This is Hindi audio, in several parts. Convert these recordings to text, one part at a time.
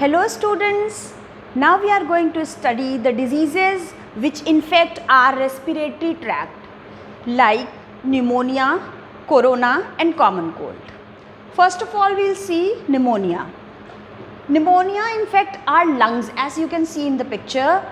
Hello students, now we are going to study the diseases which infect our respiratory tract like pneumonia, corona and common cold. First of all we will see pneumonia. Pneumonia infect our lungs as you can see in the picture.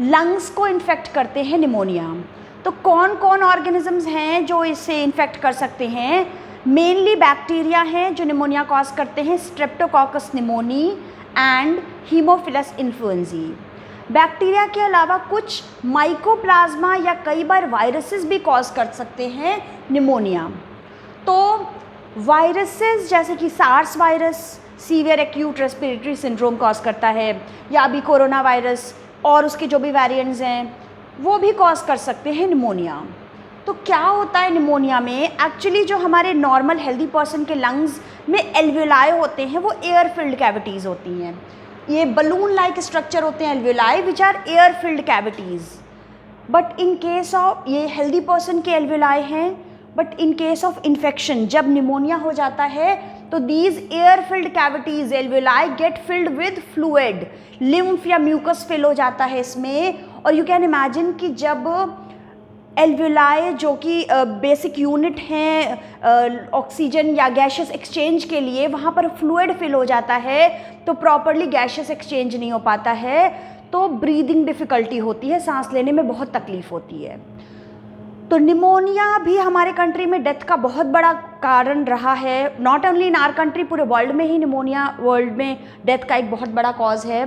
Lungs को infect करते हैं pneumonia. तो कौन कौन organisms हैं जो इससे infect कर सकते हैं? Mainly बैक्टीरिया हैं जो निमोनिया कॉज करते हैं, streptococcus pneumoniae and Haemophilus influenzae. Bacteria के अलावा कुछ माइकोप्लाज्मा या कई बार वायरसेस भी कॉज कर सकते हैं निमोनिया. तो वायरसेस जैसे कि SARS virus severe acute respiratory syndrome cause करता है, या अभी कोरोना वायरस और उसके जो भी वेरिएंट्स हैं वो भी कॉज कर सकते हैं निमोनिया. तो क्या होता है निमोनिया में? एक्चुअली जो हमारे नॉर्मल हेल्दी पर्सन के लंग्स में एल्वियोलाई होते हैं वो एयर फिल्ड कैविटीज़ होती हैं. ये बलून लाइक स्ट्रक्चर होते हैं alveoli which are air filled cavities. But in case of ये हेल्दी पर्सन के एल्वियोलाई हैं, but in case of infection जब निमोनिया हो जाता है तो these air filled cavities alveoli get filled with fluid, lymph या म्यूकस फिल हो जाता है इसमें. और यू कैन इमेजिन कि जब एल्वियोलाई जो कि बेसिक यूनिट हैं ऑक्सीजन या गैशियस एक्सचेंज के लिए, वहाँ पर फ्लूइड फिल हो जाता है तो प्रॉपरली गैशियस एक्सचेंज नहीं हो पाता है, तो ब्रीदिंग डिफ़िकल्टी होती है, सांस लेने में बहुत तकलीफ़ होती है. तो निमोनिया भी हमारे कंट्री में डेथ का बहुत बड़ा कारण रहा है. Not only in our country, पूरे वर्ल्ड में ही निमोनिया वर्ल्ड में डेथ का एक बहुत बड़ा कॉज है.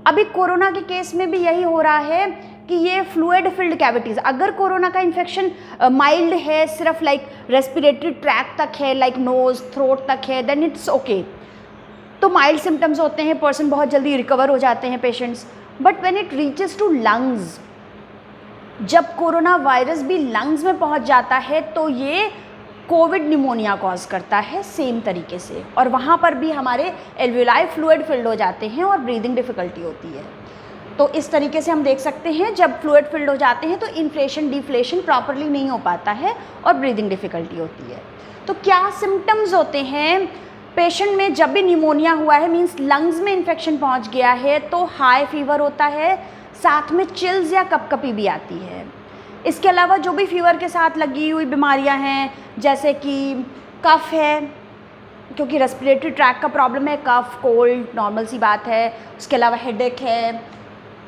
अभी कोरोना के केस में भी यही हो रहा है कि ये फ्लूइड फिल्ड कैविटीज़, अगर कोरोना का इन्फेक्शन माइल्ड है, सिर्फ लाइक रेस्पिरेटरी ट्रैक तक है, लाइक नोज़ थ्रोट तक है, देन इट्स ओके. तो माइल्ड सिम्टम्स होते हैं, पर्सन बहुत जल्दी रिकवर हो जाते हैं patients. But when it reaches to lungs, जब कोरोना वायरस भी लंग्स में पहुंच जाता है तो ये कोविड निमोनिया कॉज करता है सेम तरीके से, और वहाँ पर भी हमारे एल्वियोलाई फ्लूइड फिल्ड हो जाते हैं और ब्रीदिंग डिफ़िकल्टी होती है. तो इस तरीके से हम देख सकते हैं जब फ्लूइड फिल्ड हो जाते हैं तो इन्फ्लेशन डिफ्लेशन प्रॉपरली नहीं हो पाता है और ब्रीदिंग डिफ़िकल्टी होती है. तो क्या सिम्टम्स होते हैं पेशेंट में जब भी निमोनिया हुआ है, मीन्स लंग्स में इन्फेक्शन पहुंच गया है? तो हाई फीवर होता है, साथ में चिल्स या कपकपी भी आती है. इसके अलावा जो भी फीवर के साथ लगी हुई बीमारियां हैं जैसे कि कफ है, क्योंकि रेस्पिरेटरी ट्रैक का प्रॉब्लम है, कफ कोल्ड नॉर्मल सी बात है. उसके अलावा हेडेक है,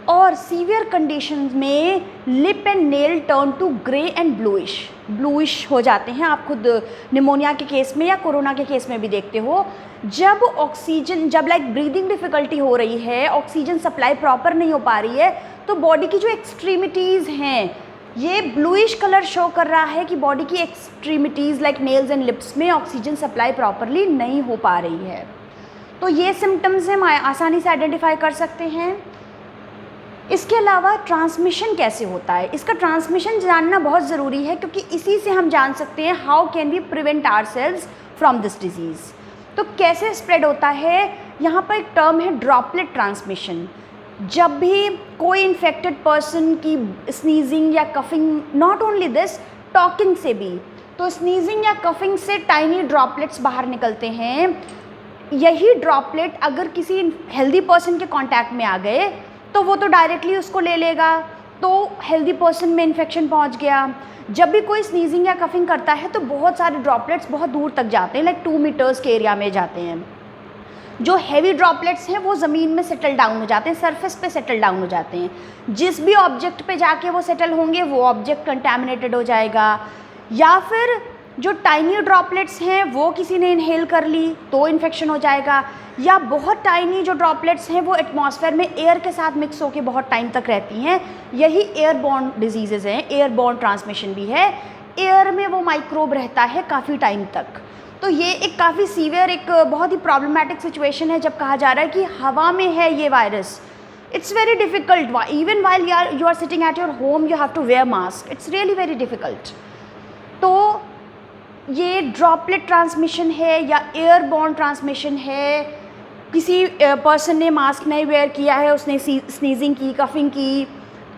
और सीवियर कंडीशंस में lip and nail turn to grey and bluish हो जाते हैं. आप खुद निमोनिया के केस में या कोरोना के केस में भी देखते हो, जब ऑक्सीजन जब लाइक ब्रीदिंग डिफ़िकल्टी हो रही है, ऑक्सीजन सप्लाई प्रॉपर नहीं हो पा रही है, तो बॉडी की जो एक्सट्रीमिटीज़ हैं ये ब्लूइश कलर शो कर रहा है कि बॉडी की extremities like nails and lips में ऑक्सीजन सप्लाई प्रॉपरली नहीं हो पा रही है. तो ये सिम्टम्स हम आसानी से आइडेंटिफाई कर सकते हैं. इसके अलावा ट्रांसमिशन कैसे होता है, इसका ट्रांसमिशन जानना बहुत ज़रूरी है, क्योंकि इसी से हम जान सकते हैं how can we prevent ourselves from this disease. तो कैसे स्प्रेड होता है, यहाँ पर एक टर्म है ड्रॉपलेट ट्रांसमिशन. जब भी कोई इन्फेक्टेड पर्सन की स्नीजिंग या coughing, not only this, talking से भी, तो स्नीजिंग या कफिंग से टाइनी ड्रॉपलेट्स बाहर निकलते हैं. यही ड्रॉपलेट अगर किसी हेल्दी पर्सन के कांटेक्ट में आ गए तो वो तो डायरेक्टली उसको ले लेगा, तो हेल्दी पर्सन में इन्फेक्शन पहुंच गया. जब भी कोई स्नीजिंग या कफिंग करता है तो बहुत सारे ड्रॉपलेट्स बहुत दूर तक जाते हैं, लाइक 2 मीटर्स के एरिया में जाते हैं. जो हैवी ड्रॉपलेट्स हैं वो ज़मीन में सेटल डाउन हो जाते हैं, सरफेस पे सेटल डाउन हो जाते हैं. जिस भी ऑब्जेक्ट पे जाके वो सेटल होंगे वो ऑब्जेक्ट कंटैमिनेटेड हो जाएगा, या फिर जो टाइनी ड्रॉपलेट्स हैं वो किसी ने इनहेल कर ली तो इन्फेक्शन हो जाएगा, या बहुत टाइनी जो ड्रॉपलेट्स हैं वो एटमॉस्फेयर में एयर के साथ मिक्स होकर बहुत टाइम तक रहती हैं. यही एयरबॉर्न डिजीज़ेज़ हैं, एयरबॉर्न ट्रांसमिशन भी है. एयर में वो माइक्रोब रहता है काफ़ी टाइम तक. तो ये एक काफ़ी सीवियर, एक बहुत ही प्रॉब्लमैटिक सिचुएशन है जब कहा जा रहा है कि हवा में है ये virus. It's very difficult, even while you are sitting at your home you have to wear mask. It's really very difficult. तो ये ड्रॉपलेट ट्रांसमिशन है या एयरबॉर्न ट्रांसमिशन है. किसी पर्सन ने मास्क नहीं वेयर किया है, उसने स्नीजिंग की, कफिंग की,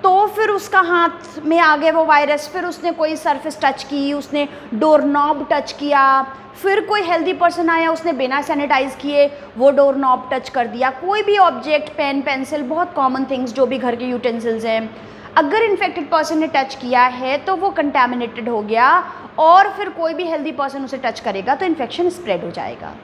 तो फिर उसका हाथ में आ गया वो वायरस, फिर उसने कोई सरफेस टच की, उसने डोर नॉब टच किया, फिर कोई हेल्दी पर्सन आया, उसने बिना सैनिटाइज किए वो डोर नॉब टच कर दिया, कोई भी ऑब्जेक्ट, पेन, पेंसिल, बहुत कॉमन थिंग्स जो भी घर के यूटेंसिल्स हैं, अगर इन्फेक्टेड पर्सन ने टच किया है तो वो कंटैमिनेटेड हो गया, और फिर कोई भी हेल्दी पर्सन उसे टच करेगा तो इन्फेक्शन स्प्रेड हो जाएगा।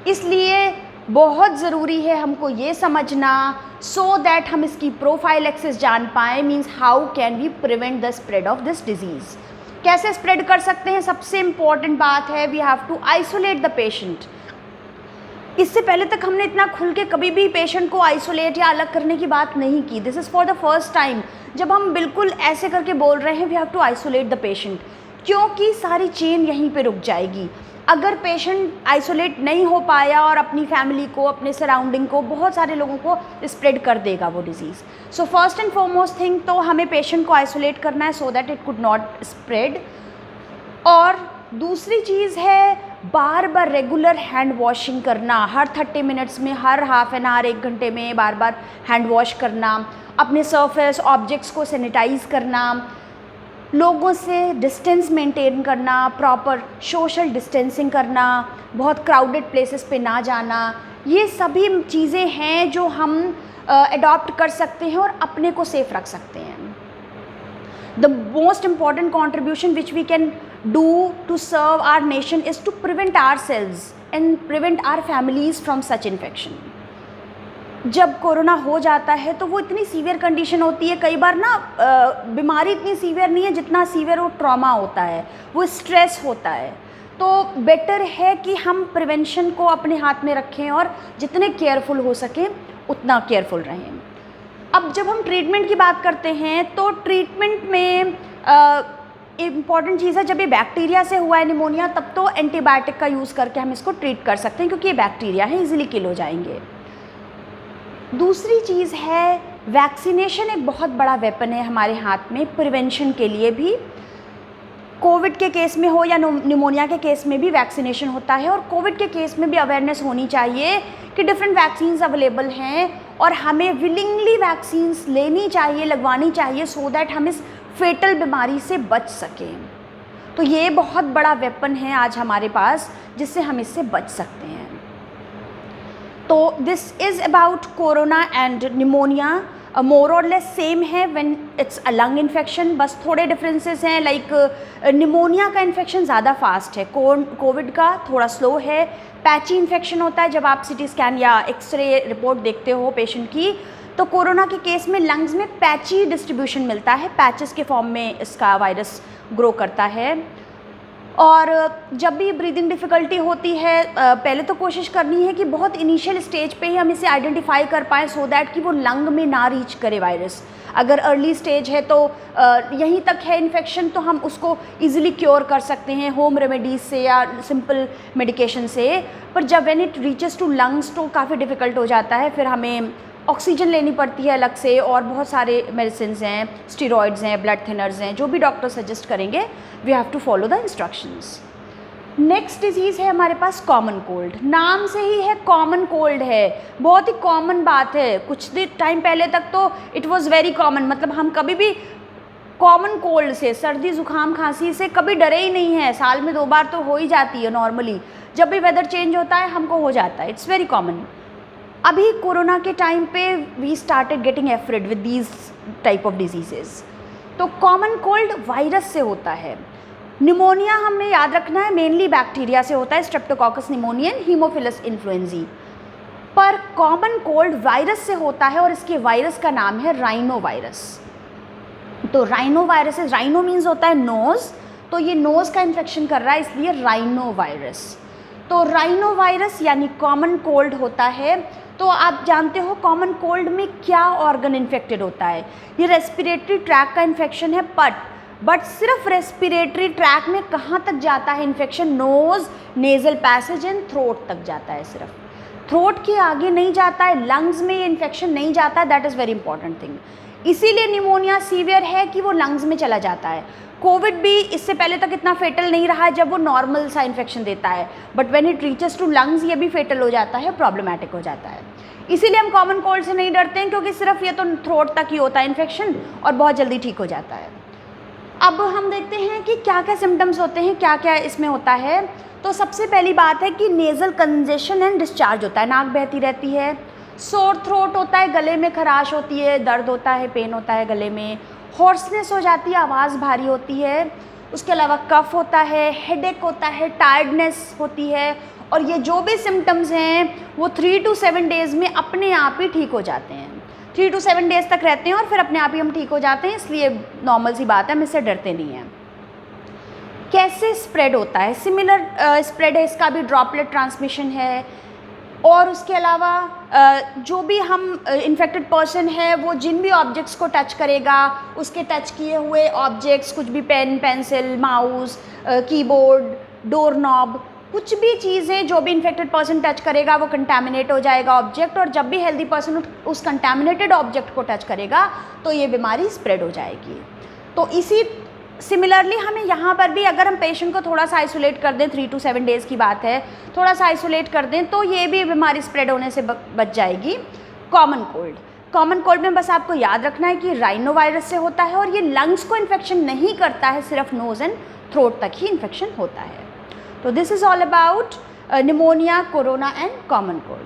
इसलिए बहुत ज़रूरी है हमको ये समझना, सो दैट हम इसकी प्रोफाइलैक्सिस जान पाएँ, means how can we prevent the spread of this disease. कैसे स्प्रेड कर सकते हैं? सबसे इम्पॉर्टेंट बात है, we have to isolate the patient. इससे पहले तक हमने इतना खुल के कभी भी पेशेंट को आइसोलेट या अलग करने की बात नहीं की। This is for the first time जब हम बिल्कुल ऐसे करके बोल रहे हैं, we have to isolate the patient, क्योंकि सारी चेन यहीं पे रुक जाएगी। अगर पेशेंट आइसोलेट नहीं हो पाया और अपनी फैमिली को, अपने सराउंडिंग को, बहुत सारे लोगों को स्प्रेड कर देगा वो disease. So first and foremost thing तो हमें पेशेंट को आइसोलेट करना है so that it could not spread. और दूसरी चीज़ है बार बार रेगुलर हैंड वॉशिंग करना, हर 30 मिनट्स में, हर हाफ एन आवर, 1 घंटे में बार बार हैंड वॉश करना, अपने सरफेस ऑब्जेक्ट्स को सैनिटाइज करना, लोगों से डिस्टेंस मेंटेन करना, प्रॉपर सोशल डिस्टेंसिंग करना, बहुत क्राउडेड प्लेसेस पे ना जाना, ये सभी चीज़ें हैं जो हम अडॉप्ट कर सकते हैं और अपने को सेफ रख सकते हैं। The most important contribution which we can do to serve our nation is to prevent ourselves and prevent our families from such infection. जब कोरोना हो जाता है तो वो इतनी सीवियर कंडीशन होती है, कई बार ना बीमारी इतनी सीवियर नहीं है जितना सीवियर वो ट्रॉमा होता है, वो स्ट्रेस होता है। तो बेटर है कि हम प्रिवेंशन को अपने हाथ में रखें और जितने केयरफुल हो सके उतना केयरफुल रहें। अब जब हम ट्रीटमेंट की बात करते हैं तो ट्रीटमेंट में इम्पॉर्टेंट चीज़ है, जब ये बैक्टीरिया से हुआ है निमोनिया, तब तो एंटीबायोटिक का यूज़ करके हम इसको ट्रीट कर सकते हैं, क्योंकि ये बैक्टीरिया है, इजीली किल हो जाएंगे। दूसरी चीज़ है वैक्सीनेशन, एक बहुत बड़ा वेपन है हमारे हाथ में प्रिवेंशन के लिए भी। कोविड के केस में हो या निमोनिया के केस में भी वैक्सीनेशन होता है, और कोविड के केस में भी अवेयरनेस होनी चाहिए कि डिफरेंट वैक्सीन्स अवेलेबल हैं और हमें विलिंगली वैक्सीन्स लेनी चाहिए, लगवानी चाहिए, सो दैट हम इस फेटल बीमारी से बच सकें। तो ये बहुत बड़ा वेपन है आज हमारे पास जिससे हम इससे बच सकते हैं। तो this is about corona and pneumonia, more और लेस सेम है when it's a lung infection, बस थोड़े डिफरेंसेस हैं। लाइक निमोनिया का इन्फेक्शन ज़्यादा फास्ट है, कोविड का थोड़ा स्लो है। पैची इन्फेक्शन होता है जब आप सिटी स्कैन या एक्सरे रिपोर्ट देखते हो पेशेंट की, तो कोरोना के केस में लंग्स में पैची डिस्ट्रीब्यूशन मिलता है, पैचेस के फॉर्म में इसका वायरस ग्रो करता है। और जब भी ब्रीदिंग डिफ़िकल्टी होती है, पहले तो कोशिश करनी है कि बहुत इनिशियल स्टेज पे ही हम इसे आइडेंटिफाई कर पाएँ, सो दैट कि वो लंग में ना रीच करे वायरस। अगर अर्ली स्टेज है तो यहीं तक है इन्फेक्शन, तो हम उसको इजीली क्योर कर सकते हैं होम रेमेडीज़ से या सिंपल मेडिकेशन से। पर जब when it reaches to lungs तो काफ़ी डिफ़िकल्ट हो जाता है, फिर हमें ऑक्सीजन लेनी पड़ती है अलग से, और बहुत सारे मेडिसिन्स हैं, स्टीरॉयड्स हैं, ब्लड थिनर्स हैं, जो भी डॉक्टर सजेस्ट करेंगे, we have to follow the instructions. Next disease है हमारे पास कॉमन कोल्ड। नाम से ही है कॉमन कोल्ड है, बहुत ही कॉमन बात है। कुछ टाइम पहले तक तो इट वॉज़ वेरी कॉमन, मतलब हम कभी भी कॉमन कोल्ड से, सर्दी ज़ुकाम खांसी से कभी डरे ही नहीं है। साल में 2 बार तो हो ही जाती है नॉर्मली, जब भी वेदर चेंज होता है हमको हो जाता है, इट्स वेरी कॉमन। अभी कोरोना के टाइम पे we started getting afraid with these type of diseases. तो कॉमन कोल्ड वायरस से होता है। निमोनिया हमें याद रखना है मेनली बैक्टीरिया से होता है, स्ट्रेप्टोकोकस निमोनियन, हीमोफिलस इन्फ्लुएंजी। पर कॉमन कोल्ड वायरस से होता है और इसके वायरस का नाम है राइनो वायरस। तो राइनो वायरस, राइनो मीन्स होता है नोज़, तो ये नोज़ का इन्फेक्शन कर रहा है, इसलिए राइनो वायरस। तो राइनो वायरस यानी कॉमन कोल्ड होता है। तो आप जानते हो कॉमन कोल्ड में क्या ऑर्गन इन्फेक्टेड होता है? ये रेस्पिरेटरी ट्रैक का इन्फेक्शन है, बट सिर्फ रेस्पिरेटरी ट्रैक में कहाँ तक जाता है infection? Nose, nasal passage and throat तक जाता है, सिर्फ थ्रोट के आगे नहीं जाता है, लंग्स में ये इन्फेक्शन नहीं जाता है। That is very important thing. इसीलिए निमोनिया सीवियर है कि वो लंग्स में चला जाता है। कोविड भी इससे पहले तक इतना फेटल नहीं रहा है जब वो नॉर्मल सा इन्फेक्शन देता है, but when it reaches to lungs ये भी फेटल हो जाता है, प्रॉब्लमेटिक हो जाता है। इसीलिए हम कॉमन कोल्ड से नहीं डरते हैं, क्योंकि सिर्फ ये तो थ्रोट तक ही होता है इन्फेक्शन और बहुत जल्दी ठीक हो जाता है। अब हम देखते हैं कि क्या क्या सिम्टम्स होते हैं, क्या क्या इसमें होता है। तो सबसे पहली बात है कि नेज़ल कंजेशन एंड डिस्चार्ज होता है, नाक बहती रहती है। सोर थ्रोट होता है, गले में खराश होती है, दर्द होता है, पेन होता है गले में। हॉर्सनेस हो जाती है, आवाज़ भारी होती है। उसके अलावा कफ होता है, हेडेक होता है, टायर्डनेस होती है। और ये जो भी सिम्टम्स हैं वो 3 to 7 डेज़ में अपने आप ही ठीक हो जाते हैं। 3 to 7 डेज़ तक रहते हैं और फिर अपने आप ही हम ठीक हो जाते हैं, इसलिए नॉर्मल सी बात है, हम इससे डरते नहीं हैं। कैसे स्प्रेड होता है? सिमिलर स्प्रेड है, इसका भी ड्रॉपलेट ट्रांसमिशन है। और उसके अलावा जो भी हम इन्फेक्टेड पर्सन है वो जिन भी ऑब्जेक्ट्स को टच करेगा, उसके टच किए हुए ऑब्जेक्ट्स, कुछ भी pen, pencil, mouse, keyboard, door knob, कुछ भी चीज़ें जो भी इन्फेक्टेड पर्सन टच करेगा वो कंटैमिनेट हो जाएगा ऑब्जेक्ट। और जब भी हेल्दी पर्सन उस कंटैमिनेटेड ऑब्जेक्ट को टच करेगा तो ये बीमारी स्प्रेड हो जाएगी। तो इसी सिमिलरली हमें यहाँ पर भी, अगर हम पेशेंट को थोड़ा सा आइसोलेट कर दें, 3 to 7 डेज़ की बात है, थोड़ा सा आइसोलेट कर दें तो ये भी बीमारी स्प्रेड होने से बच जाएगी। कॉमन कोल्ड में बस आपको याद रखना है कि राइनो वायरस से होता है और ये लंग्स को इन्फेक्शन नहीं करता है, सिर्फ नोज़ एंड थ्रोट तक ही इन्फेक्शन होता है। तो this is all about pneumonia, corona and common cold.